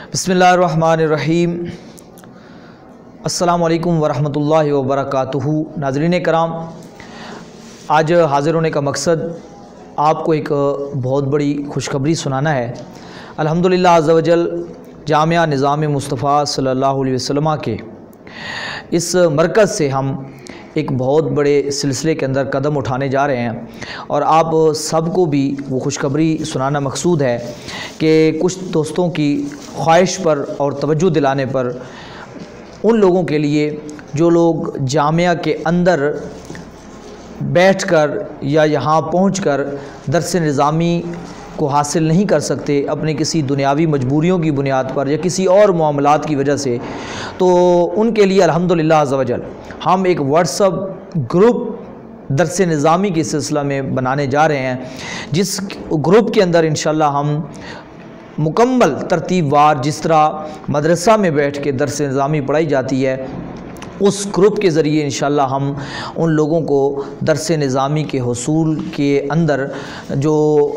बिस्मिल्लाहिर्रहमानिर्रहीम। अस्सलामु अलैकुम वरहमतुल्लाहि वबरकातुहू। नाज़रीन कराम, आज हाज़िर होने का मकसद आपको एक बहुत बड़ी खुशखबरी सुनाना है। अल्हम्दुलिल्लाह अज़्ज़ व जल जामिया निज़ाम मुस्तफ़ा सल्लल्लाहु अलैहि वसल्लम के इस मरकज़ से हम एक बहुत बड़े सिलसिले के अंदर कदम उठाने जा रहे हैं और आप सबको भी वो खुशखबरी सुनाना मकसूद है कि कुछ दोस्तों की ख्वाहिश पर और तवज्जो दिलाने पर उन लोगों के लिए जो लोग जामिया के अंदर बैठकर या यहाँ पहुंचकर दर्स निज़ामी को हासिल नहीं कर सकते अपने किसी दुनियावी मजबूरियों की बुनियाद पर या किसी और मामलात की वजह से, तो उनके लिए अल्हम्दुलिल्लाह अज़्ज़ व जल हम एक व्हाट्सअप ग्रुप दर्स निज़ामी के सिलसिला में बनाने जा रहे हैं, जिस ग्रुप के अंदर इंशाअल्लाह हम मुकम्मल तरतीब वार जिस तरह मदरसा में बैठ के दर्स निज़ामी पढ़ाई जाती है, उस ग्रुप के ज़रिए इंशाअल्लाह हम उन लोगों को दर्स निज़ामी के हुसूल के अंदर जो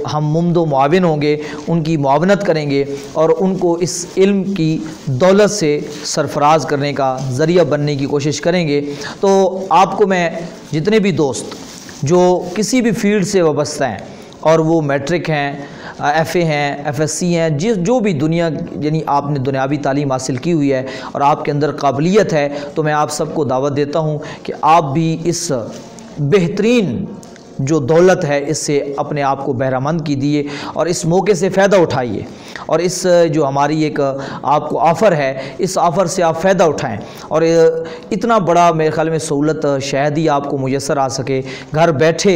हम मुमदो मुआविन होंगे उनकी मुआवनत करेंगे और उनको इस इल्म की दौलत से सरफराज करने का ज़रिया बनने की कोशिश करेंगे। तो आपको मैं जितने भी दोस्त जो किसी भी फील्ड से वाबस्ता हैं और वो मैट्रिक हैं, FA हैं, FSC हैं, जो भी दुनिया यानी आपने दुनियावी तालीम हासिल की हुई है और आपके अंदर काबिलियत है, तो मैं आप सबको दावत देता हूँ कि आप भी इस बेहतरीन जो दौलत है इससे अपने आप को बहरामंद कीजिए और इस मौके से फ़ायदा उठाइए और इस जो हमारी एक आपको ऑफ़र है इस ऑफ़र से आप फ़ायदा उठाएं और इतना बड़ा मेरे ख़्याल में सहूलत शायद ही आपको मुयस्सर आ सके। घर बैठे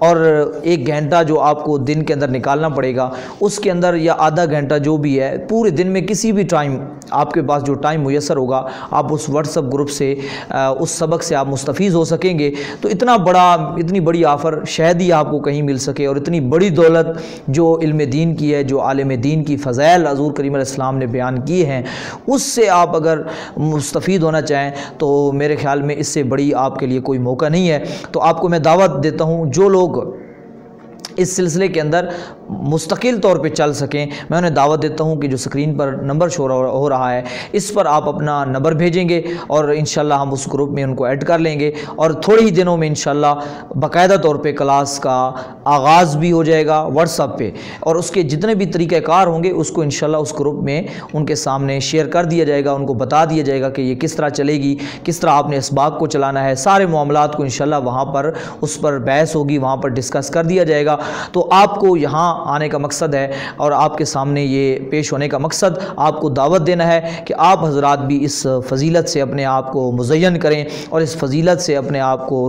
और 1 घंटा जो आपको दिन के अंदर निकालना पड़ेगा उसके अंदर या आधा घंटा जो भी है पूरे दिन में किसी भी टाइम आपके पास जो टाइम मुयस्सर होगा आप उस व्हाट्सअप ग्रुप से उस सबक से आप मुस्तफ़ीज़ हो सकेंगे। तो इतनी बड़ी ऑफ़र शायद ही आपको कहीं मिल सके और इतनी बड़ी दौलत जो इल्म दीन की है, जो आलिम दीन की फ़ज़ाइल हज़ूर करीम अलैहिस्सलाम ने बयान किए हैं, उससे आप अगर मुस्तफ़ीद होना चाहें तो मेरे ख़्याल में इससे बड़ी आपके लिए कोई मौका नहीं है। तो आपको मैं दावत देता हूँ जो लोग इस सिलसिले के अंदर मुस्तकिल तौर पे चल सकें, मैं उन्हें दावत देता हूं कि जो स्क्रीन पर नंबर शो हो रहा है इस पर आप अपना नंबर भेजेंगे और इंशाल्लाह हम उस ग्रुप में उनको ऐड कर लेंगे और थोड़े ही दिनों में इंशाल्लाह बाकायदा तौर पे क्लास का आगाज़ भी हो जाएगा व्हाट्सएप पे और उसके जितने भी तरीक़ाकार होंगे उसको इंशाल्लाह उस ग्रुप में उनके सामने शेयर कर दिया जाएगा, उनको बता दिया जाएगा कि ये किस तरह चलेगी, किस तरह आपने इसबाक को चलाना है, सारे मामलात को इंशाल्लाह वहाँ पर उस पर बहस होगी, वहाँ पर डिस्कस कर दिया जाएगा। तो आपको यहाँ आने का मकसद है और आपके सामने ये पेश होने का मकसद आपको दावत देना है कि आप हजरात भी इस फजीलत से अपने आप को मुज़य्यन करें और इस फजीलत से अपने आप को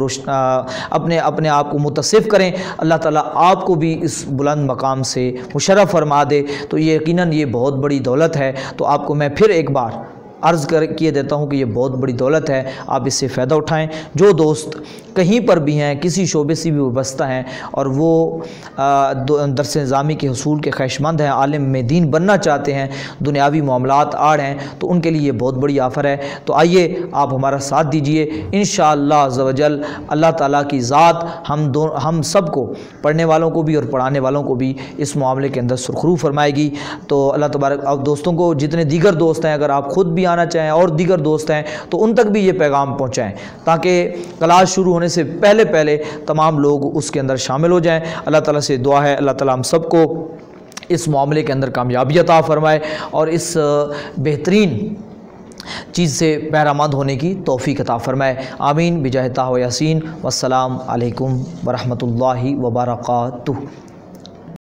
अपने आप को मुतसिफ़ करें। अल्लाह ताला आपको भी इस बुलंद मकाम से मुशर्रफ फरमा दे। तो ये यकीनन ये बहुत बड़ी दौलत है। तो आपको मैं फिर एक बार अर्ज़ किए देता हूँ कि ये बहुत बड़ी दौलत है, आप इससे फ़ायदा उठाएं। जो दोस्त कहीं पर भी हैं, किसी शोबे से भी वाबस्ता हैं और वो दर्स निज़ामी के हुसूल के ख्वाहिशमंद हैं, आलिम में दीन बनना चाहते हैं, दुनियावी मामलात आड़ हैं, तो उनके लिए ये बहुत बड़ी ऑफ़र है। तो आइए आप हमारा साथ दीजिए, इंशाअल्लाह अज़्ज़ व जल अल्लाह ताला की ज़ात हम सब को, पढ़ने वालों को भी और पढ़ाने वालों को भी इस मामले के अंदर सुरखरू फरमाएगी। तो अल्लाह तबारक अब दोस्तों को, जितने दीगर दोस्त हैं, अगर आप ख़ुद भी आना चाहें और दीगर दोस्त हैं तो उन तक भी ये पैगाम पहुँचाएँ ताकि क्लास शुरू होने से पहले तमाम लोग उसके अंदर शामिल हो जाएं। अल्लाह ताला से दुआ है अल्लाह ताला हम सबको इस मामले के अंदर कामयाबी अता फरमाए और इस बेहतरीन चीज़ से बहरामंद होने की तौफ़ीक़ अता फरमाए। आमीन बिजाह ताहा व यासीन। वस्सलाम अलैकुम व रहमतुल्लाहि व बरकातुहू।